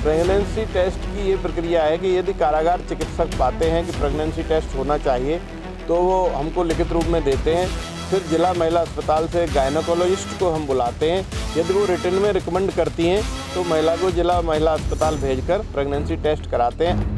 Pregnancy test की ये प्रक्रिया है कि यदि कारागार चिकित्सक पाते हैं कि प्रेगनेंसी टेस्ट होना चाहिए तो वो हमको लिखित रूप में देते हैं। फिर जिला महिला अस्पताल से गायनोकोलॉजिस्ट को हम बुलाते हैं। यदि वो रिटन में रिकमेंड करती हैं तो महिला को जिला महिला अस्पताल भेजकर प्रेगनेंसी टेस्ट कराते हैं।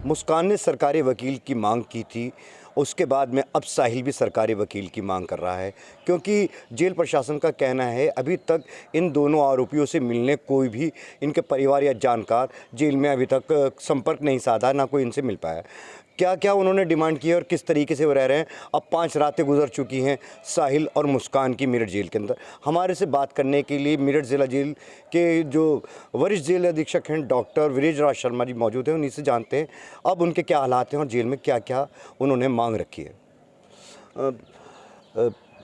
मुस्कान ने सरकारी वकील की मांग की थी, उसके बाद में अब साहिल भी सरकारी वकील की मांग कर रहा है, क्योंकि जेल प्रशासन का कहना है अभी तक इन दोनों आरोपियों से मिलने कोई भी इनके परिवार या जानकार जेल में अभी तक संपर्क नहीं साधा, ना कोई इनसे मिल पाया। क्या क्या उन्होंने डिमांड की है और किस तरीके से वो रह रहे हैं। अब 5 रातें गुजर चुकी हैं साहिल और मुस्कान की मेरठ जेल के अंदर। हमारे से बात करने के लिए मेरठ जिला जेल के जो वरिष्ठ जेल अधीक्षक हैं डॉक्टर वीरेंद्र शर्मा जी मौजूद हैं, उन्हीं से जानते हैं अब उनके क्या हालात हैं और जेल में क्या क्या उन्होंने मांग रखी है।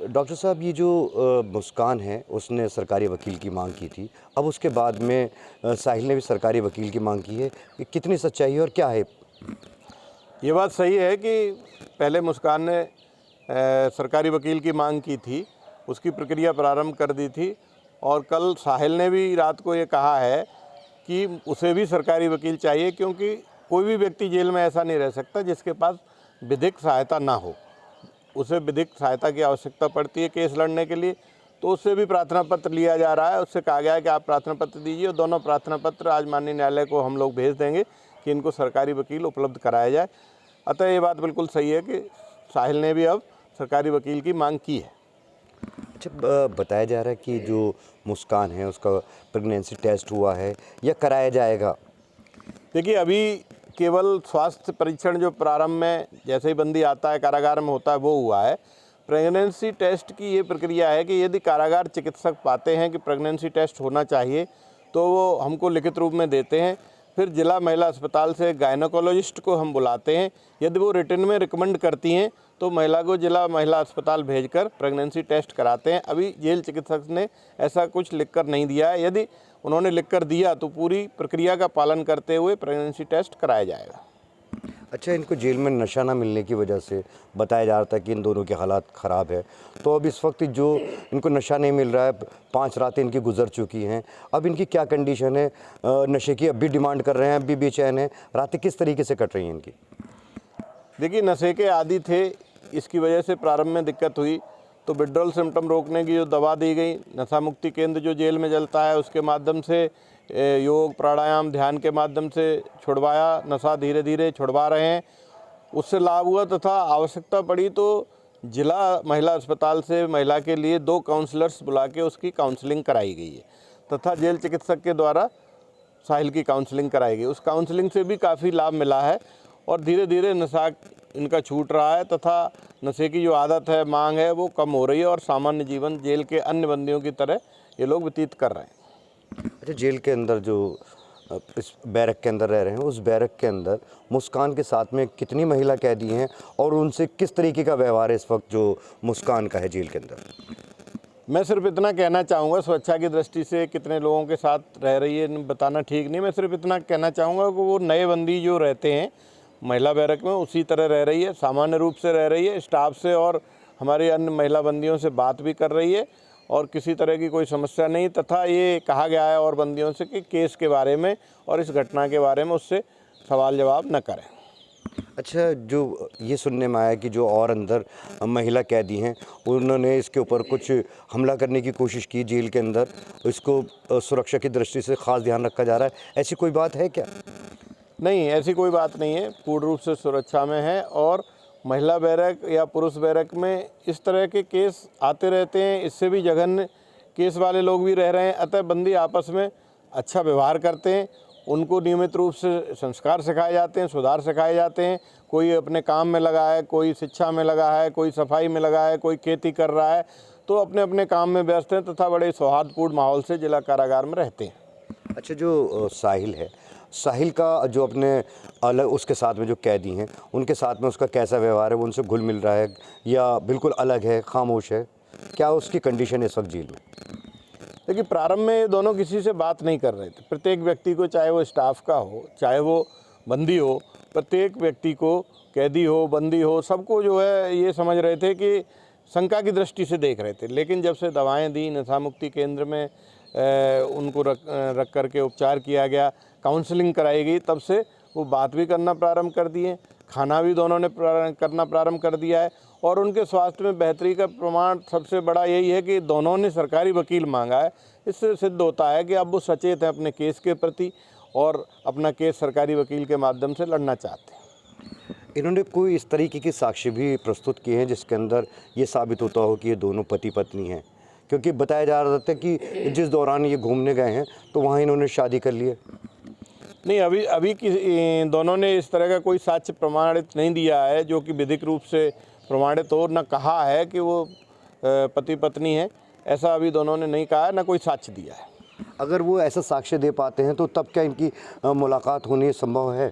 डॉक्टर साहब, ये जो मुस्कान है उसने सरकारी वकील की मांग की थी, अब उसके बाद में साहिल ने भी सरकारी वकील की मांग की है, कितनी सच्चाई है और क्या है? ये बात सही है कि पहले मुस्कान ने सरकारी वकील की मांग की थी, उसकी प्रक्रिया प्रारंभ कर दी थी और कल साहिल ने भी रात को ये कहा है कि उसे भी सरकारी वकील चाहिए, क्योंकि कोई भी व्यक्ति जेल में ऐसा नहीं रह सकता जिसके पास विधिक सहायता ना हो। उसे विधिक सहायता की आवश्यकता पड़ती है केस लड़ने के लिए, तो उससे भी प्रार्थना पत्र लिया जा रहा है। उससे कहा गया है कि आप प्रार्थना पत्र दीजिए और दोनों प्रार्थना पत्र आज माननीय न्यायालय को हम लोग भेज देंगे कि इनको सरकारी वकील उपलब्ध कराया जाए। अतः ये बात बिल्कुल सही है कि साहिल ने भी अब सरकारी वकील की मांग की है। अच्छा, बताया जा रहा है कि जो मुस्कान है उसका प्रेगनेंसी टेस्ट हुआ है या कराया जाएगा? देखिए, अभी केवल स्वास्थ्य परीक्षण जो प्रारंभ में जैसे ही बंदी आता है कारागार में होता है वो हुआ है। प्रेगनेंसी टेस्ट की ये प्रक्रिया है कि यदि कारागार चिकित्सक पाते हैं कि प्रेगनेंसी टेस्ट होना चाहिए तो वो हमको लिखित रूप में देते हैं। फिर जिला महिला अस्पताल से गायनोकोलॉजिस्ट को हम बुलाते हैं। यदि वो रिटन में रिकमेंड करती हैं तो महिला को जिला महिला अस्पताल भेजकर प्रेगनेंसी टेस्ट कराते हैं। अभी जेल चिकित्सक ने ऐसा कुछ लिखकर नहीं दिया है। यदि उन्होंने लिखकर दिया तो पूरी प्रक्रिया का पालन करते हुए प्रेगनेंसी टेस्ट कराया जाएगा। अच्छा, इनको जेल में नशा ना मिलने की वजह से बताया जा रहा था कि इन दोनों के हालात ख़राब है, तो अब इस वक्त जो इनको नशा नहीं मिल रहा है, 5 रातें इनकी गुजर चुकी हैं, अब इनकी क्या कंडीशन है? नशे की अब भी डिमांड कर रहे हैं, अब भी बेचैन है, रातें किस तरीके से कट रही हैं इनकी? देखिए, नशे के आदी थे, इसकी वजह से प्रारंभ में दिक्कत हुई तो विड्रॉल सिम्टम रोकने की जो दवा दी गई, नशा मुक्ति केंद्र जो जेल में चलता है उसके माध्यम से योग प्राणायाम ध्यान के माध्यम से छुड़वाया, नशा धीरे धीरे छुड़वा रहे हैं, उससे लाभ हुआ तथा आवश्यकता पड़ी तो जिला महिला अस्पताल से महिला के लिए 2 काउंसलर्स बुला के उसकी काउंसलिंग कराई गई है तथा जेल चिकित्सक के द्वारा साहिल की काउंसलिंग कराई गई। उस काउंसलिंग से भी काफ़ी लाभ मिला है और धीरे धीरे नशा इनका छूट रहा है तथा नशे की जो आदत है, मांग है, वो कम हो रही है और सामान्य जीवन जेल के अन्य बंदियों की तरह ये लोग व्यतीत कर रहे हैं। अच्छा, जेल के अंदर जो इस बैरक के अंदर रह रहे हैं, उस बैरक के अंदर मुस्कान के साथ में कितनी महिला कैदी हैं और उनसे किस तरीके का व्यवहार है इस वक्त जो मुस्कान का है जेल के अंदर? मैं सिर्फ इतना कहना चाहूँगा, सुरक्षा की दृष्टि से कितने लोगों के साथ रह रही है बताना ठीक नहीं। मैं सिर्फ इतना कहना चाहूँगा कि वो नए बंदी जो रहते हैं महिला बैरक में उसी तरह रह रही है, सामान्य रूप से रह रही है, स्टाफ से और हमारे अन्य महिला बंदियों से बात भी कर रही है और किसी तरह की कोई समस्या नहीं। तथा ये कहा गया है और बंदियों से कि केस के बारे में और इस घटना के बारे में उससे सवाल जवाब न करें। अच्छा, जो ये सुनने में आया कि जो और अंदर महिला कैदी हैं उन्होंने इसके ऊपर कुछ हमला करने की कोशिश की जेल के अंदर, इसको सुरक्षा की दृष्टि से ख़ास ध्यान रखा जा रहा है, ऐसी कोई बात है क्या? नहीं, ऐसी कोई बात नहीं है, पूर्ण रूप से सुरक्षा में है और महिला बैरक या पुरुष बैरक में इस तरह के केस आते रहते हैं, इससे भी जघन्य केस वाले लोग भी रह रहे हैं। अतः बंदी आपस में अच्छा व्यवहार करते हैं, उनको नियमित रूप से संस्कार सिखाए जाते हैं, सुधार सिखाए जाते हैं। कोई अपने काम में लगा है, कोई शिक्षा में लगा है, कोई सफाई में लगा है, कोई खेती कर रहा है, तो अपने अपने काम में व्यस्त हैं तथा बड़े सौहार्दपूर्ण माहौल से जिला कारागार में रहते हैं। अच्छा, जो साहिल है, साहिल का जो अपने अलग उसके साथ में जो कैदी हैं उनके साथ में उसका कैसा व्यवहार है? वो उनसे घुल मिल रहा है या बिल्कुल अलग है, खामोश है? क्या उसकी कंडीशन है इस वक्त जेल में? देखिए, प्रारंभ में ये दोनों किसी से बात नहीं कर रहे थे। प्रत्येक व्यक्ति को, चाहे वो स्टाफ का हो, चाहे वो बंदी हो, प्रत्येक व्यक्ति को, कैदी हो, बंदी हो, सबको जो है ये समझ रहे थे कि शंका की दृष्टि से देख रहे थे, लेकिन जब से दवाएं दी, नशा मुक्ति केंद्र में उनको रख करके उपचार किया गया, काउंसलिंग कराई गई, तब से वो बात भी करना प्रारंभ कर दिए, खाना भी दोनों ने करना प्रारंभ कर दिया है। और उनके स्वास्थ्य में बेहतरी का प्रमाण सबसे बड़ा यही है कि दोनों ने सरकारी वकील मांगा है। इससे सिद्ध होता है कि अब वो सचेत हैं अपने केस के प्रति और अपना केस सरकारी वकील के माध्यम से लड़ना चाहते हैं। इन्होंने कोई इस तरीके की साक्ष्य भी प्रस्तुत किए हैं जिसके अंदर ये साबित होता हो कि ये दोनों पति पत्नी हैं? क्योंकि बताया जा रहा था कि जिस दौरान ये घूमने गए हैं तो वहाँ इन्होंने शादी कर ली है। नहीं, अभी दोनों ने इस तरह का कोई साक्ष्य प्रमाणित नहीं दिया है जो कि विधिक रूप से प्रमाणित हो, न कहा है कि वो पति पत्नी है, ऐसा अभी दोनों ने नहीं कहा है, न कोई साक्ष्य दिया है। अगर वो ऐसा साक्ष्य दे पाते हैं तो तब क्या इनकी मुलाकात होनी संभव है?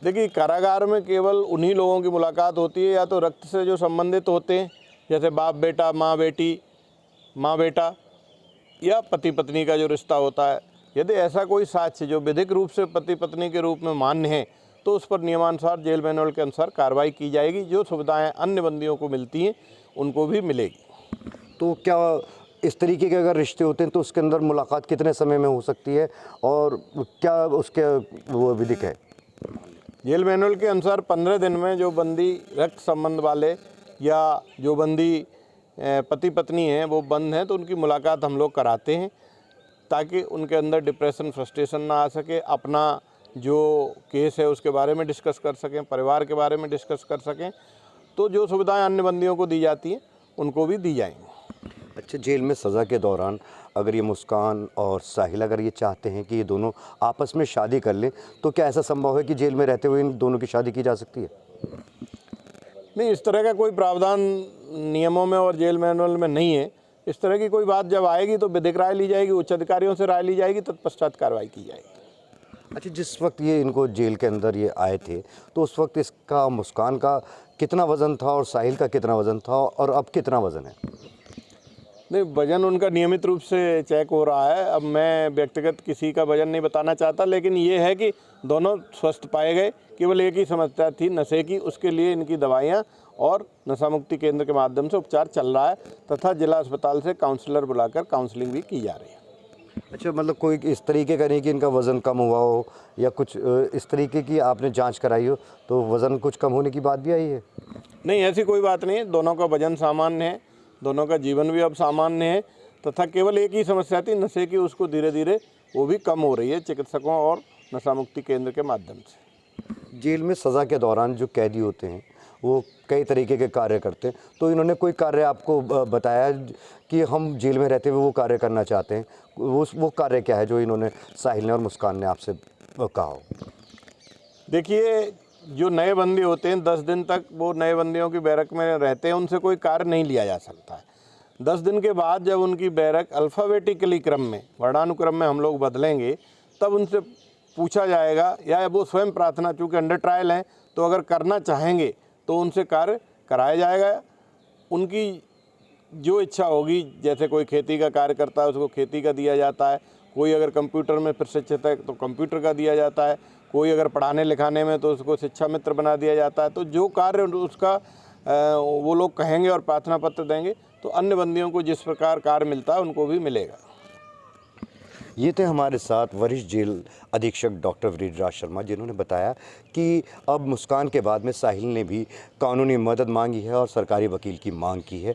देखिए, कारागार में केवल उन्हीं लोगों की मुलाकात होती है या तो रक्त से जो संबंधित होते हैं, जैसे बाप बेटा, माँ बेटी, माँ बेटा, या पति पत्नी का जो रिश्ता होता है। यदि ऐसा कोई साक्ष्य जो विधिक रूप से पति पत्नी के रूप में मान्य है तो उस पर नियमानुसार जेल मैनुअल के अनुसार कार्रवाई की जाएगी। जो सुविधाएं अन्य बंदियों को मिलती हैं उनको भी मिलेगी। तो क्या इस तरीके के अगर रिश्ते होते हैं तो उसके अंदर मुलाकात कितने समय में हो सकती है और क्या उसके वो विधिक है? जेल मैनुअल के अनुसार 15 दिन में जो बंदी रक्त संबंध वाले या जो बंदी पति पत्नी हैं वो बंद हैं तो उनकी मुलाकात हम लोग कराते हैं ताकि उनके अंदर डिप्रेशन, फ्रस्ट्रेशन ना आ सके, अपना जो केस है उसके बारे में डिस्कस कर सकें, परिवार के बारे में डिस्कस कर सकें। तो जो सुविधाएं अन्य बंदियों को दी जाती हैं उनको भी दी जाएंगी। अच्छा, जेल में सज़ा के दौरान अगर ये मुस्कान और साहिल अगर ये चाहते हैं कि ये दोनों आपस में शादी कर लें तो क्या ऐसा संभव है कि जेल में रहते हुए इन दोनों की शादी की जा सकती है? नहीं, इस तरह का कोई प्रावधान नियमों में और जेल मैनुअल में नहीं है। इस तरह की कोई बात जब आएगी तो विधिक राय ली जाएगी, उच्च अधिकारियों से राय ली जाएगी, तत्पश्चात कार्रवाई की जाएगी। अच्छा, जिस वक्त ये इनको जेल के अंदर ये आए थे तो उस वक्त इसका मुस्कान का कितना वज़न था और साहिल का कितना वज़न था और अब कितना वज़न है? नहीं, वज़न उनका नियमित रूप से चेक हो रहा है। अब मैं व्यक्तिगत किसी का वज़न नहीं बताना चाहता, लेकिन ये है कि दोनों स्वस्थ पाए गए। केवल एक ही समस्या थी नशे की, उसके लिए इनकी दवाइयाँ और नशा मुक्ति केंद्र के माध्यम से उपचार चल रहा है तथा जिला अस्पताल से काउंसलर बुलाकर काउंसलिंग भी की जा रही है। अच्छा, मतलब कोई इस तरीके का नहीं कि इनका वज़न कम हुआ हो या कुछ इस तरीके की आपने जांच कराई हो तो वज़न कुछ कम होने की बात भी आई है? नहीं, ऐसी कोई बात नहीं है। दोनों का वजन सामान्य है, दोनों का जीवन भी अब सामान्य है तथा केवल एक ही समस्या थी नशे की, उसको धीरे धीरे वो भी कम हो रही है चिकित्सकों और नशा मुक्ति केंद्र के माध्यम से। जेल में सज़ा के दौरान जो कैदी होते हैं वो कई तरीके के कार्य करते हैं, तो इन्होंने कोई कार्य आपको बताया कि हम जेल में रहते हुए वो कार्य करना चाहते हैं? वो कार्य क्या है जो इन्होंने, साहिल ने और मुस्कान ने आपसे कहा हो? देखिए, जो नए बंदी होते हैं 10 दिन तक वो नए बंदियों की बैरक में रहते हैं, उनसे कोई कार्य नहीं लिया जा सकता है। 10 दिन के बाद जब उनकी बैरक अल्फ़ाबेटिकली क्रम में, वर्णानुक्रम में हम लोग बदलेंगे, तब उनसे पूछा जाएगा या वो स्वयं प्रार्थना, चूँकि अंडर ट्रायल हैं तो अगर करना चाहेंगे तो उनसे कार्य कराया जाएगा। उनकी जो इच्छा होगी, जैसे कोई खेती का कार्य करता है उसको खेती का दिया जाता है, कोई अगर कंप्यूटर में प्रशिक्षित है तो कंप्यूटर का दिया जाता है, कोई अगर पढ़ाने लिखाने में तो उसको शिक्षा मित्र बना दिया जाता है। तो जो कार्य उसका वो लोग कहेंगे और प्रार्थना पत्र देंगे तो अन्य बंदियों को जिस प्रकार कार्य मिलता है उनको भी मिलेगा। ये थे हमारे साथ वरिष्ठ जेल अधीक्षक डॉक्टर वृद्धराज शर्मा, जिन्होंने बताया कि अब मुस्कान के बाद में साहिल ने भी कानूनी मदद मांगी है और सरकारी वकील की मांग की है